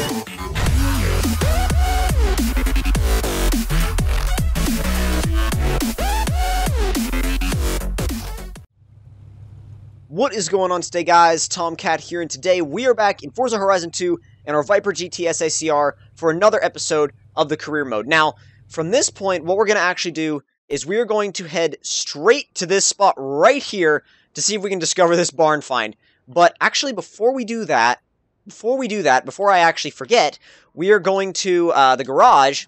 What is going on today, guys? Tomcat here, and today we are back in Forza Horizon 2 and our Viper GT SACR for another episode of the career mode. Now, from this point, what we're going to actually do is we are going to head straight to this spot right here to see if we can discover this barn find. But actually, before I actually forget, we are going to the garage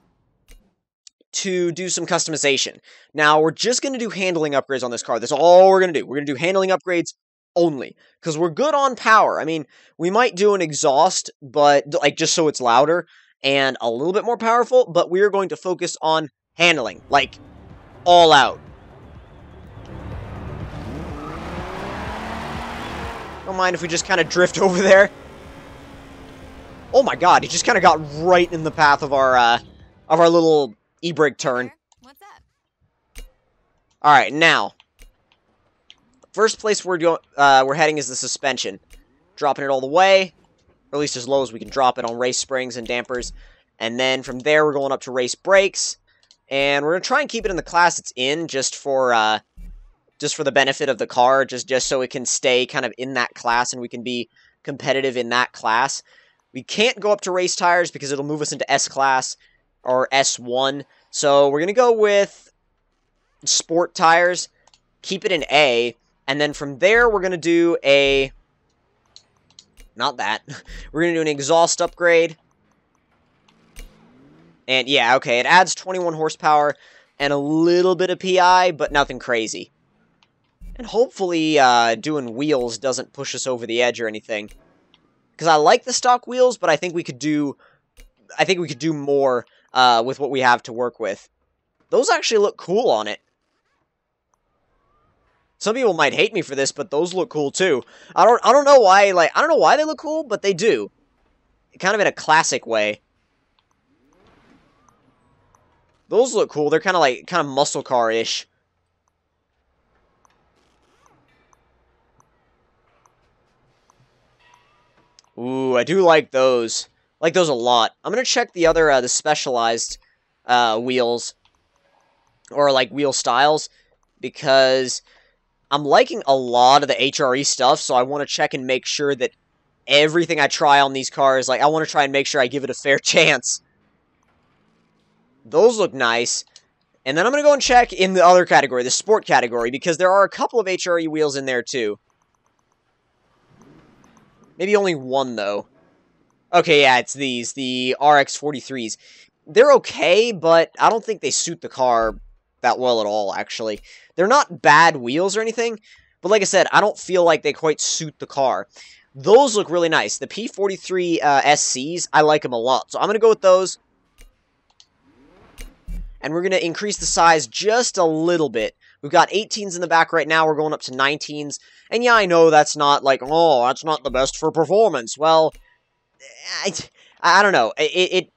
to do some customization. Now, we're just going to do handling upgrades on this car. That's all we're going to do. We're going to do handling upgrades only, because we're good on power. I mean, we might do an exhaust, but like just so it's louder and a little bit more powerful, but we are going to focus on handling, like all out. Don't mind if we just kind of drift over there. Oh my god, he just kind of got right in the path of our little e-brake turn. What's up? Alright, now, first place we're heading is the suspension. Dropping it all the way, or at least as low as we can drop it on race springs and dampers. And then from there, we're going up to race brakes. And we're going to try and keep it in the class it's in, just for the benefit of the car, just so it can stay kind of in that class and we can be competitive in that class. We can't go up to race tires because it'll move us into S-class or S1. So we're going to go with sport tires, keep it in A, and then from there we're going to do a... Not that. We're going to do an exhaust upgrade. And yeah, okay, it adds 21 horsepower and a little bit of PI, but nothing crazy. And hopefully doing wheels doesn't push us over the edge or anything. Because I like the stock wheels, but I think we could do more with what we have to work with. Those actually look cool on it. Some people might hate me for this, but those look cool too. I don't know why, like, I don't know why they look cool, but they do. Kind of in a classic way. Those look cool. They're kind of muscle car-ish. Ooh, I do like those. I like those a lot. I'm gonna check the other, the specialized wheels, or like wheel styles, because I'm liking a lot of the HRE stuff, so I want to check and make sure that everything I try on these cars, like, I want to try and make sure I give it a fair chance. Those look nice. And then I'm going to go and check in the other category, the sport category, because there are a couple of HRE wheels in there, too. Maybe only one, though. Okay, yeah, it's these, the RX-43s. They're okay, but I don't think they suit the car that well at all, actually. They're not bad wheels or anything, but like I said, I don't feel like they quite suit the car. Those look really nice. The P43 SCs, I like them a lot, so I'm going to go with those. And we're going to increase the size just a little bit. We've got 18s in the back right now, we're going up to 19s. And yeah, I know that's not like, oh, that's not the best for performance. Well, I don't know. It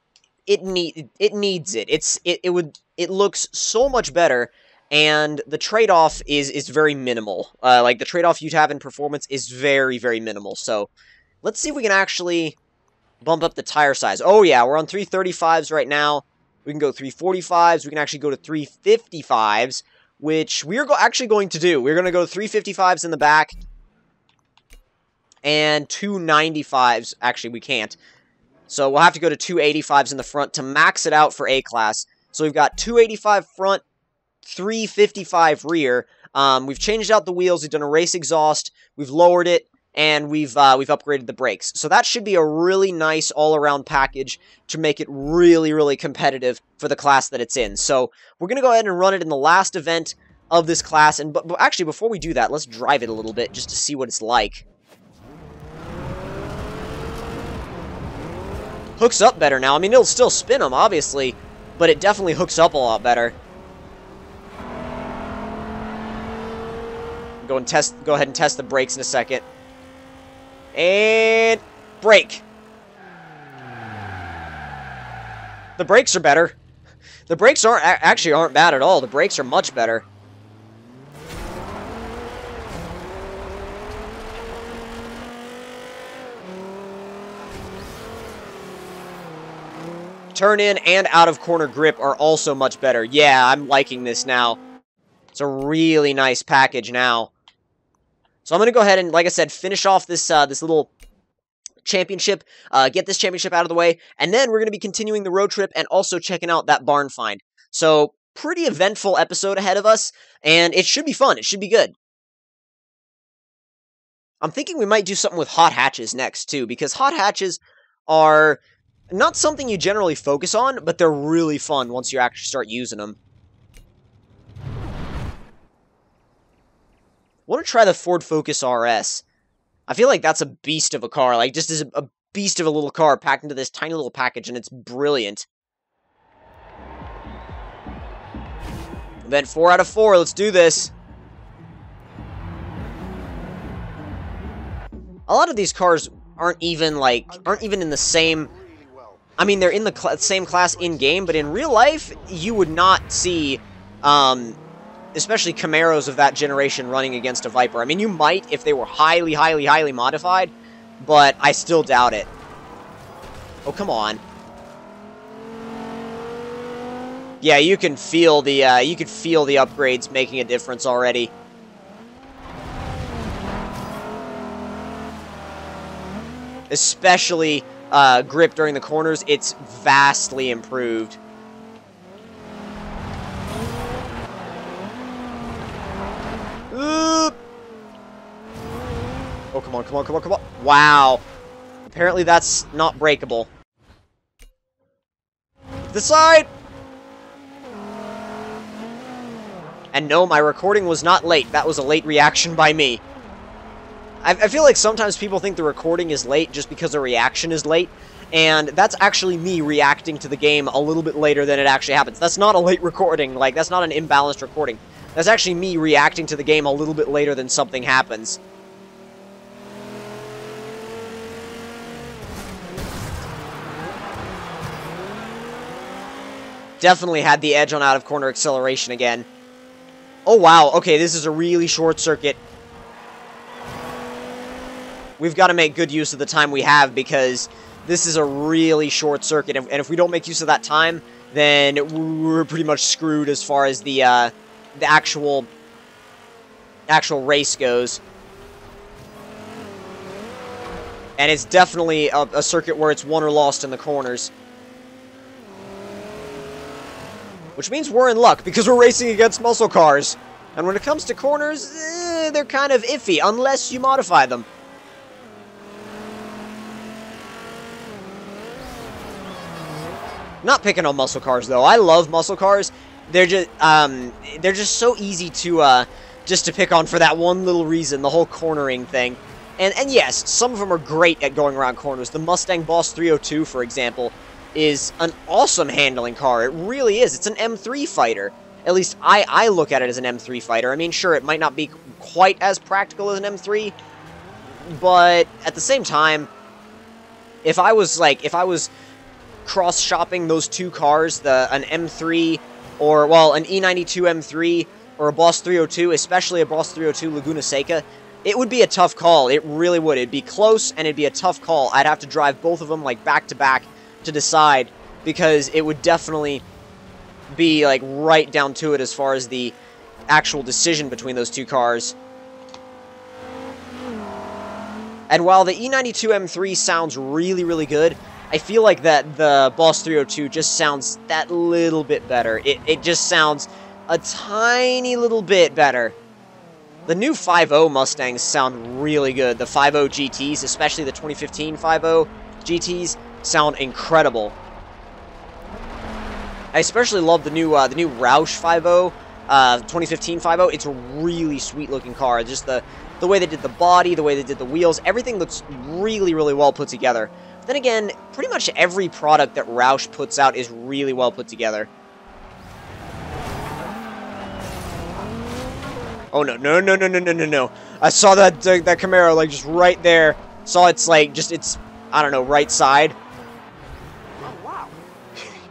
needs it. It looks so much better, and the trade-off is very minimal. Like, the trade-off you'd have in performance is very, very minimal. So, let's see if we can actually bump up the tire size. Oh yeah, we're on 335s right now. We can go 345s. We can actually go to 355s, which we're actually going to do. We're going to go 355s in the back, and 295s. Actually, we can't. So we'll have to go to 285s in the front to max it out for A-Class. So we've got 285 front, 355 rear. We've changed out the wheels. We've done a race exhaust. We've lowered it, and we've upgraded the brakes. So that should be a really nice all-around package to make it really, really competitive for the class that it's in. So we're going to go ahead and run it in the last event of this class. And but actually, before we do that, let's drive it a little bit just to see what it's like. Hooks up better now. I mean, it'll still spin them, obviously, but it definitely hooks up a lot better. Go ahead and test the brakes in a second. And brake. The brakes are better. The brakes actually aren't bad at all. The brakes are much better. Turn in and out of corner grip are also much better. Yeah, I'm liking this now. It's a really nice package now. So I'm going to go ahead and, like I said, finish off this this little championship, get this championship out of the way, and then we're going to be continuing the road trip and also checking out that barn find. So, pretty eventful episode ahead of us, and it should be fun. It should be good. I'm thinking we might do something with hot hatches next, too, because hot hatches are not something you generally focus on, but they're really fun once you actually start using them. I want to try the Ford Focus RS. I feel like that's a beast of a car. Like, just as a beast of a little car packed into this tiny little package, and it's brilliant. Event 4 out of 4. Let's do this. A lot of these cars aren't even in the same... I mean, they're in the same class in-game, but in real life, you would not see, especially Camaros of that generation running against a Viper. I mean, you might if they were highly, highly, highly modified, but I still doubt it. Oh, come on. Yeah, you can feel the upgrades making a difference already. Especially grip during the corners, it's vastly improved. Oh, come on, come on, come on, come on. Wow. Apparently that's not breakable. The side! And no, my recording was not late. That was a late reaction by me. I feel like sometimes people think the recording is late just because the reaction is late, and that's actually me reacting to the game a little bit later than it actually happens. That's not a late recording, like, that's not an imbalanced recording. That's actually me reacting to the game a little bit later than something happens. Definitely had the edge on out-of-corner acceleration again. Oh, wow. Okay, this is a really short circuit. We've got to make good use of the time we have because this is a really short circuit. And if we don't make use of that time, then we're pretty much screwed as far as the actual race goes. And it's definitely a circuit where it's won or lost in the corners. Which means we're in luck, because we're racing against muscle cars. And when it comes to corners, they're kind of iffy, unless you modify them. Not picking on muscle cars, though. I love muscle cars. They're just so easy to, just to pick on for that one little reason, the whole cornering thing. And yes, some of them are great at going around corners. The Mustang Boss 302, for example, is an awesome handling car. It really is. It's an M3 fighter. At least I look at it as an M3 fighter. I mean, sure, it might not be quite as practical as an M3, but at the same time, if I was cross-shopping those two cars, an M3 or, well, an E92 M3 or a Boss 302, especially a Boss 302 Laguna Seca, it would be a tough call. It really would. It'd be close, and it'd be a tough call. I'd have to drive both of them, like, back-to-back to decide, because it would definitely be, like, right down to it as far as the actual decision between those two cars. And while the E92 M3 sounds really, really good, I feel like that the Boss 302 just sounds that little bit better. It just sounds a tiny little bit better. The new 5.0 Mustangs sound really good. The 5.0 GTs, especially the 2015 5.0 GTs, sound incredible. I especially love the new Roush 5.0, 2015 5.0. It's a really sweet looking car. Just the way they did the body, the way they did the wheels, everything looks really, really well put together. Then again, pretty much every product that Roush puts out is really well put together. Oh, no, no, no, no, no, no, no, no. I saw that Camaro, like, just right there. Saw its, like, just its, I don't know, right side. Oh, wow.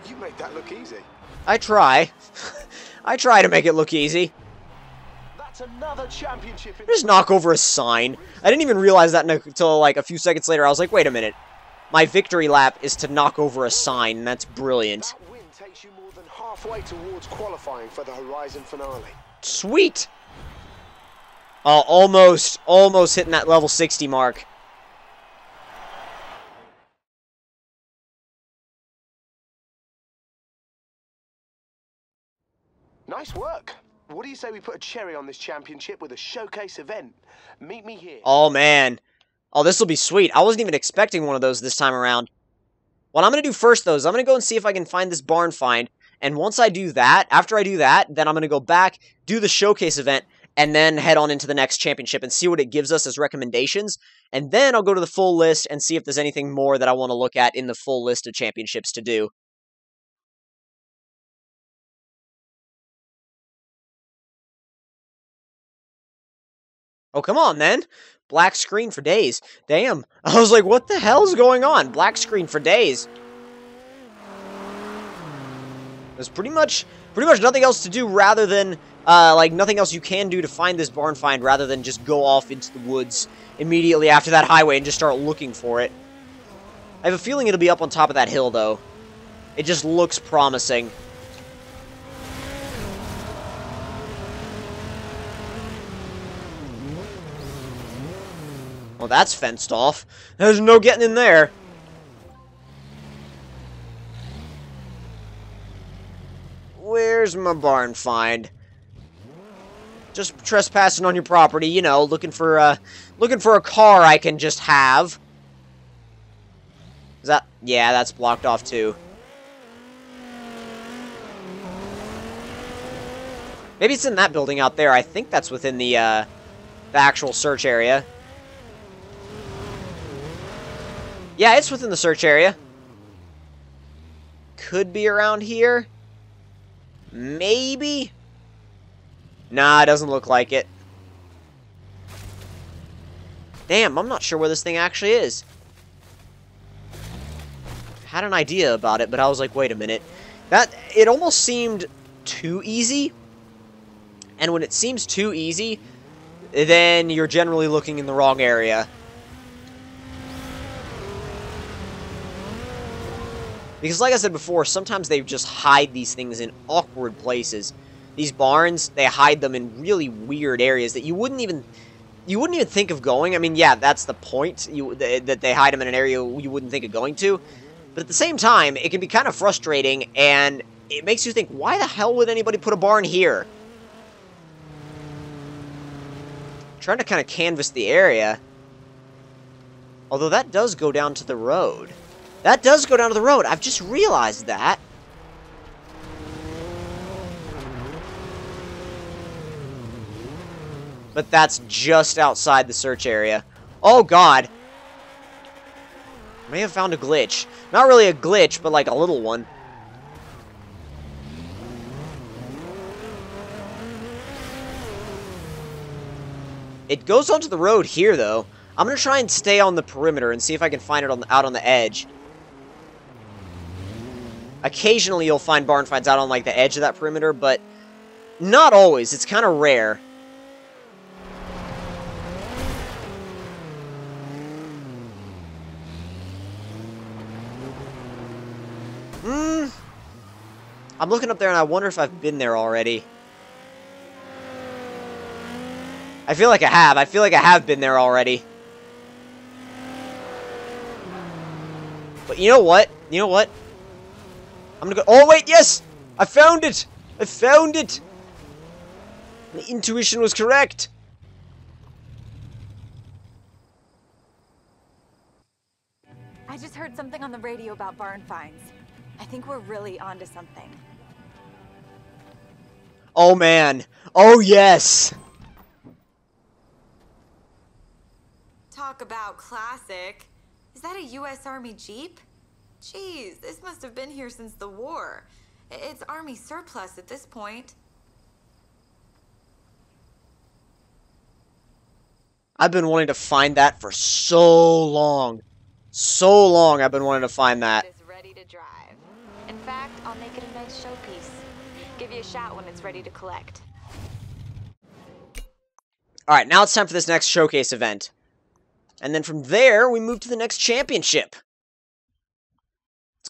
You made that look easy. I try. I try to make it look easy. That's another championship. Just knock over a sign. I didn't even realize that until, like, a few seconds later. I was like, wait a minute. my victory lap is to knock over a sign, and that's brilliant. That win takes you more than halfway towards qualifying for the Horizon finale. Sweet! Oh, almost hitting that level 60 mark. Nice work. What do you say we put a cherry on this championship with a showcase event? Meet me here. Oh, man. Oh, this will be sweet. I wasn't even expecting one of those this time around. What I'm going to do first, though, is I'm going to go and see if I can find this barn find. And once I do that, after I do that, then I'm going to go back, do the showcase event, and then head on into the next championship and see what it gives us as recommendations. And then I'll go to the full list and see if there's anything more that I want to look at in the full list of championships to do. Oh, come on, then. Black screen for days. Damn. I was like, what the hell's going on? Black screen for days. There's pretty much nothing else to do rather than, like, nothing else you can do to find this barn find rather than just go off into the woods immediately after that highway and just start looking for it. I have a feeling it'll be up on top of that hill, though. It just looks promising. Well, that's fenced off. There's no getting in there. Where's my barn find? Just trespassing on your property, you know, looking for a car I can just have. Is that? Yeah, that's blocked off too. Maybe it's in that building out there. I think that's within the actual search area. Yeah, it's within the search area. Could be around here. Maybe? Nah, it doesn't look like it. Damn, I'm not sure where this thing actually is. Had an idea about it, but I was like, wait a minute. It almost seemed too easy. And when it seems too easy, then you're generally looking in the wrong area. Because like I said before, sometimes they just hide these things in awkward places. These barns, they hide them in really weird areas that you wouldn't even think of going. I mean, yeah, that's the point, that they hide them in an area you wouldn't think of going to. But at the same time, it can be kind of frustrating, and it makes you think, why the hell would anybody put a barn here? Trying to kind of canvass the area. Although that does go down to the road. That does go down to the road. I've just realized that. But that's just outside the search area. Oh, God. May have found a glitch. Not really a glitch, but like a little one. It goes onto the road here, though. I'm going to try and stay on the perimeter and see if I can find it out on the edge. Occasionally, you'll find barn finds out on, like, the edge of that perimeter, but not always. It's kind of rare. I'm looking up there, and I wonder if I've been there already. I feel like I have. I feel like I have been there already. But you know what? You know what? I'm gonna go... Oh, wait, yes! I found it! I found it! My intuition was correct! I just heard something on the radio about barn finds. I think we're really onto something. Oh, man. Oh, yes! Talk about classic. Is that a U.S. Army Jeep? Jeez, this must have been here since the war. It's Army surplus at this point. I've been wanting to find that for so long. So long I've been wanting to find that. It is ready to drive. In fact, I'll make it a nice showpiece. Give you a shout when it's ready to collect. Alright, now it's time for this next showcase event. And then from there, we move to the next championship.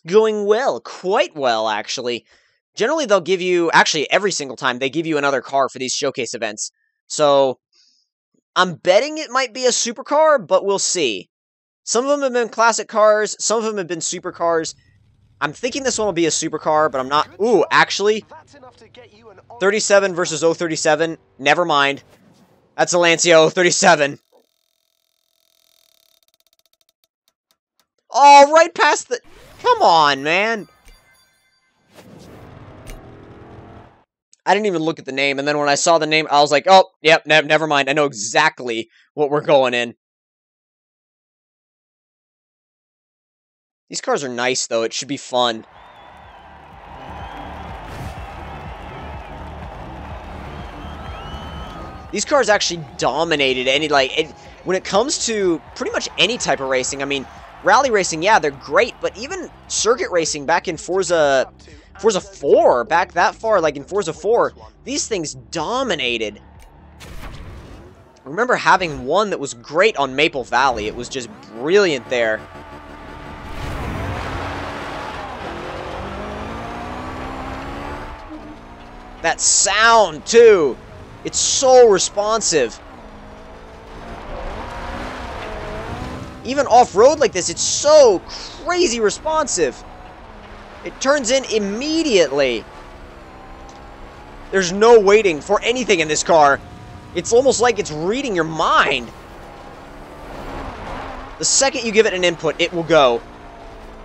going well. Quite well, actually. Generally, they'll give you... Actually, every single time, they give you another car for these showcase events. So, I'm betting it might be a supercar, but we'll see. Some of them have been classic cars. Some of them have been supercars. I'm thinking this one will be a supercar, but I'm not... Ooh, actually, 37 versus 037. Never mind. That's a Lancia 037. Oh, right past the... Come on, man. I didn't even look at the name, and then when I saw the name, I was like, oh, yep, never mind. I know exactly what we're going in. These cars are nice, though. It should be fun. These cars actually dominated any, when it comes to pretty much any type of racing. I mean, rally racing, yeah, they're great, but even circuit racing back in Forza 4, back that far, like in Forza 4, these things dominated. I remember having one that was great on Maple Valley. It was just brilliant there. That sound, too. It's so responsive. Even off-road like this, it's so crazy responsive. It turns in immediately. There's no waiting for anything in this car. It's almost like it's reading your mind. The second you give it an input, it will go.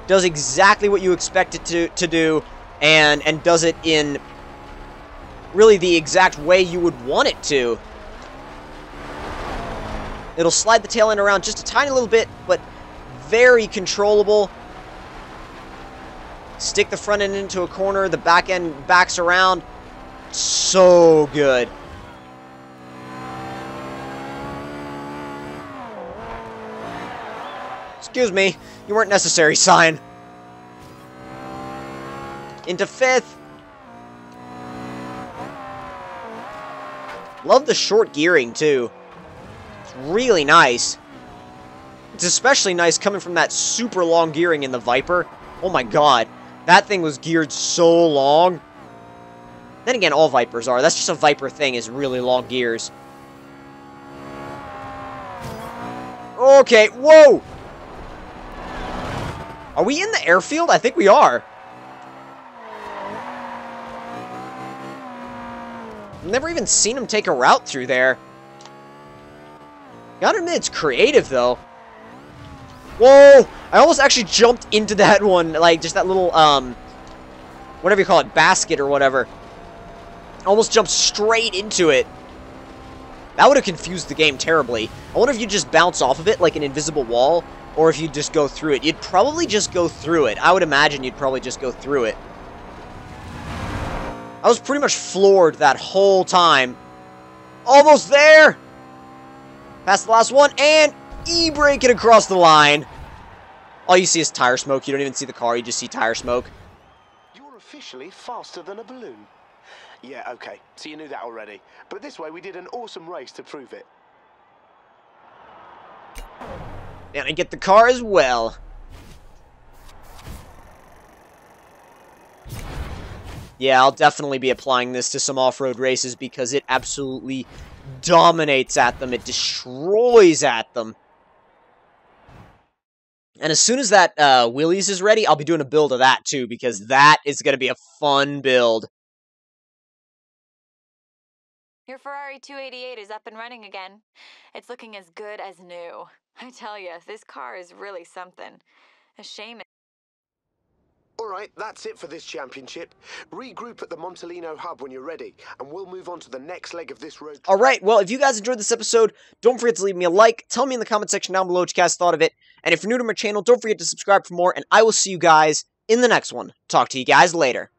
Does exactly what you expect it to do, and does it in really the exact way you would want it to. It'll slide the tail end around just a tiny little bit, but very controllable. Stick the front end into a corner, the back end backs around. So good. Excuse me, you weren't necessary, sign. Into fifth. Love the short gearing, too. It's really nice. It's especially nice coming from that super long gearing in the Viper. Oh my god. That thing was geared so long. Then again, all Vipers are. That's just a Viper thing, is really long gears. Okay, whoa! Are we in the airfield? I think we are. I've never even seen him take a route through there. Gotta admit, it's creative, though. Whoa! I almost actually jumped into that one, like, just that little, whatever you call it, basket or whatever. Almost jumped straight into it. That would have confused the game terribly. I wonder if you just bounce off of it like an invisible wall, or if you just go through it. You'd probably just go through it. I would imagine you'd probably just go through it. I was pretty much floored that whole time. Almost there! Past the last one, and e-brake it across the line. All you see is tire smoke. You don't even see the car, you just see tire smoke. You're officially faster than a balloon. Yeah, okay, so you knew that already. But this way we did an awesome race to prove it. And I get the car as well. Yeah, I'll definitely be applying this to some off-road races because it absolutely dominates at them. It destroys at them. And as soon as that Willys is ready, I'll be doing a build of that too, because that is going to be a fun build. Your Ferrari 288 is up and running again. It's looking as good as new. I tell you, this car is really something. A shame. All right, that's it for this championship. Regroup at the Montalino hub when you're ready, and we'll move on to the next leg of this road. All right, well, if you guys enjoyed this episode, don't forget to leave me a like. Tell me in the comment section down below what you guys thought of it. And if you're new to my channel, don't forget to subscribe for more, and I will see you guys in the next one. Talk to you guys later.